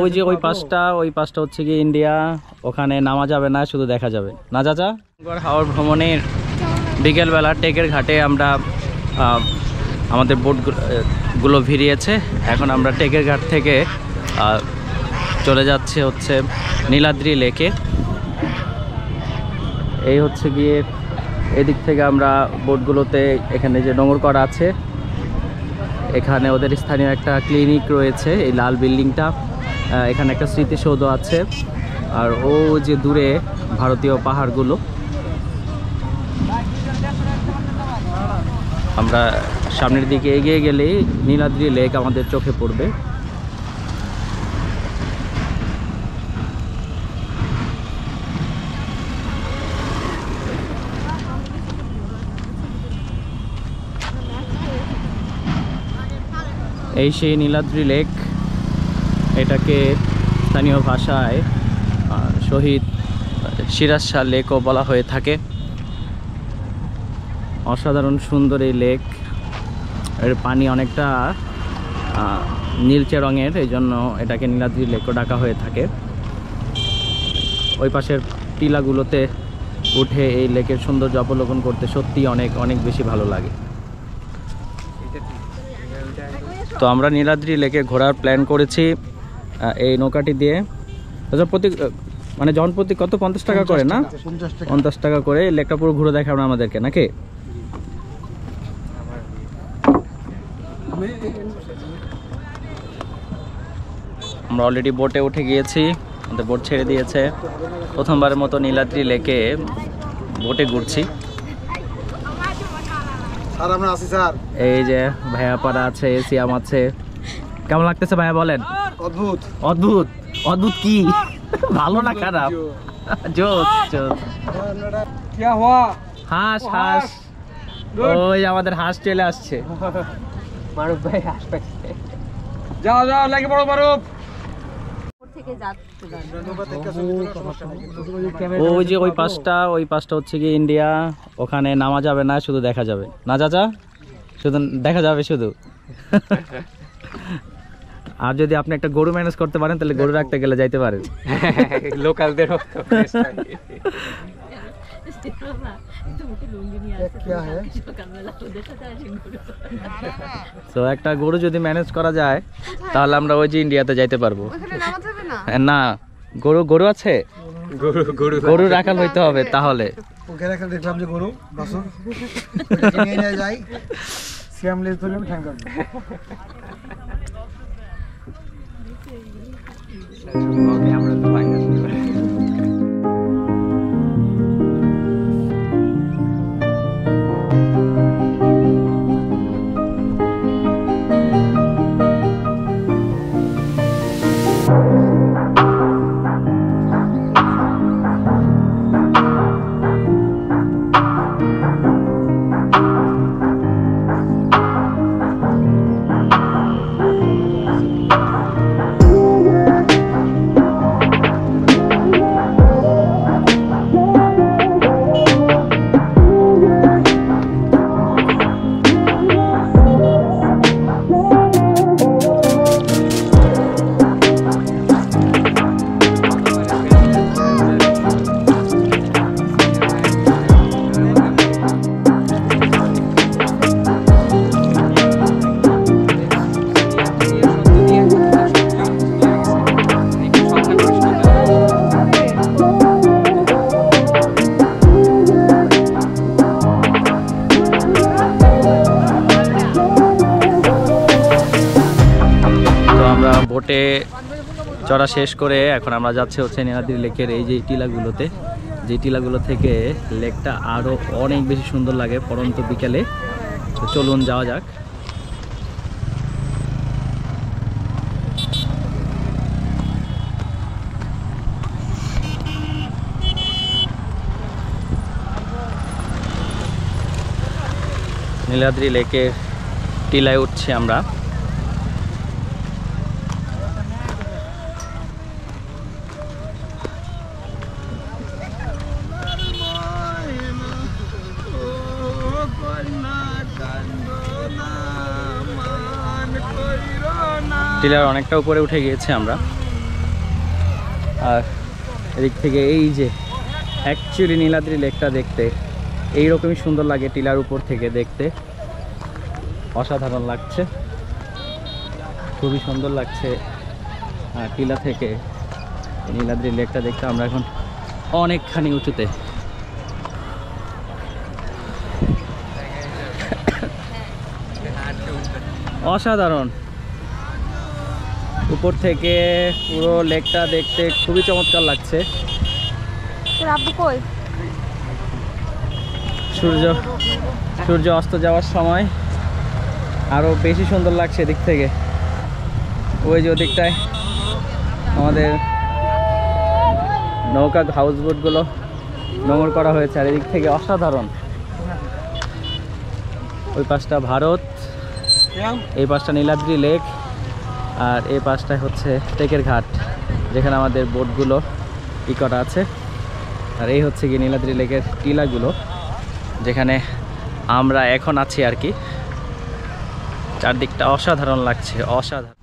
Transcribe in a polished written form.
ওই যে ওই পাশটা হচ্ছে কি ইন্ডিয়া, ওখানে নামা যাবে না, শুধু দেখা যাবে না চাচা। হাওড় ভ্রমণের বিকেলবেলা টেকের ঘাটে আমরা আমাদের বোটগুলো ভিড়িয়েছে। এখন আমরা টেকের ঘাট থেকে চলে যাচ্ছে হচ্ছে নীলাদ্রি লেকে। এই হচ্ছে গিয়ে এদিক থেকে আমরা বোটগুলোতে, এখানে যে নোঙর করা আছে, এখানে ওদের স্থানীয় একটা ক্লিনিক রয়েছে, এই লাল বিল্ডিংটা, এখানে একটা স্মৃতিসৌধ আছে, আর ও যে দূরে ভারতীয় পাহাড়গুলো। আমরা সামনের দিকে এগিয়ে গেলেই নীলাদ্রি লেক আমাদের চোখে পড়বে। এই সেই নীলাদ্রি লেক, এটাকে স্থানীয় ভাষায় শহীদ সিরাজ শাহ লেকও বলা হয়ে থাকে। অসাধারণ সুন্দর এই লেক, এর পানি অনেকটা নীলচে রঙের, এই জন্য এটাকে নীলাদ্রি লেকও ডাকা হয়ে থাকে। ওই পাশের টিলাগুলোতে উঠে এই লেকের সৌন্দর্য অবলোকন করতে সত্যি অনেক অনেক বেশি ভালো লাগে। তো আমরা নীলাদ্রি লেকে ঘোরার প্ল্যান করেছি এই নৌকাটি দিয়ে। প্রতি মানে জনপ্রতি কত 50 টাকা করে না? 50 টাকা করে লেকটা পুরো ঘুরে দেখাবো আমাদেরকে নাকি? আমরা অলরেডি বোটে উঠে গিয়েছি, আমাদের বোট ছেড়ে দিয়েছে। প্রথমবারের মতো নীলাদ্রি লেকে বোটে ঘুরছি। এই যে ভাইয়া পাড়া আছে, সিয়াম আছে। কেমন লাগতেছে ভাইয়া বলেন? অদ্ভুত। অদ্ভুত? অদ্ভুত কি? ভালো না খারাপ? জোস জোস। হাঁস হাঁস, ওই আমাদের হাঁস চলে আসছে। মারুফ ভাই হাঁস পাচ্ছে। যাও যাও লাগে বড় মারুফ। ওই যে ওই পাশটা হচ্ছে কি ইন্ডিয়া, ওখানে নামা যাবে না, শুধু দেখা যাবে না চাচা, শুধু দেখা যাবে শুধু। আর যদি আপনি একটা গরু ম্যানেজ করতে পারেন তাহলে গরু রাখতে গেলে যাইতে পারেন। লোকালদের তো একটা গরু যদি ম্যানেজ করা যায় তাহলে আমরা ওই যে ইন্ডিয়াতে যাইতে পারবো। না, গরু আছে, গরু রাখাল হইতে হবে তাহলে। দেখলাম যে গরু বাছুর নিয়ে যাই, সিয়াম লেজ ধরে আমি ঠ্যাং কাটবো। আমরা তো বোটে চড়া শেষ করে এখন আমরা যাচ্ছি হচ্ছে নীলাদ্রি লেকের এই যে টিলাগুলোতে, যে টিলাগুলো থেকে লেকটা আরও অনেক বেশি সুন্দর লাগে পরন্ত বিকেলে। তো চলুন যাওয়া যাক। নীলাদ্রি লেকের টিলায় উঠছি আমরা। টিলার অনেকটা উপরে উঠে গিয়েছে আমরা। আর এদিক থেকে এই যে অ্যাকচুয়ালি নীলাদ্রি লেকটা দেখতে এইরকমই সুন্দর লাগে, টিলার উপর থেকে দেখতে অসাধারণ লাগছে, খুবই সুন্দর লাগছে। আর টিলা থেকে নীলাদ্রি লেকটা দেখতে আমরা এখন অনেকখানি উঁচুতে। অসাধারণ, উপর থেকে পুরো লেকটা দেখতে খুবই চমৎকার লাগছে। সূর্য অস্ত যাওয়ার সময় আরো বেশি সুন্দর লাগছে এদিক থেকে। ওই যে ওদিকটায় আমাদের নৌকা হাউস বোটগুলো নোঙর করা হয়েছে, আর এদিক থেকে অসাধারণ। ওই পাশটা ভারত, এই পাশটা নীলাদ্রি লেক, আর এই পাশটায় হচ্ছে টেকের ঘাট যেখানে আমাদের বোটগুলো করা আছে। আর এই হচ্ছে কি নীলাদ্রি লেকের টিলাগুলো যেখানে আমরা এখন আছি আর কি। চারদিকটা অসাধারণ লাগছে, অসাধারণ।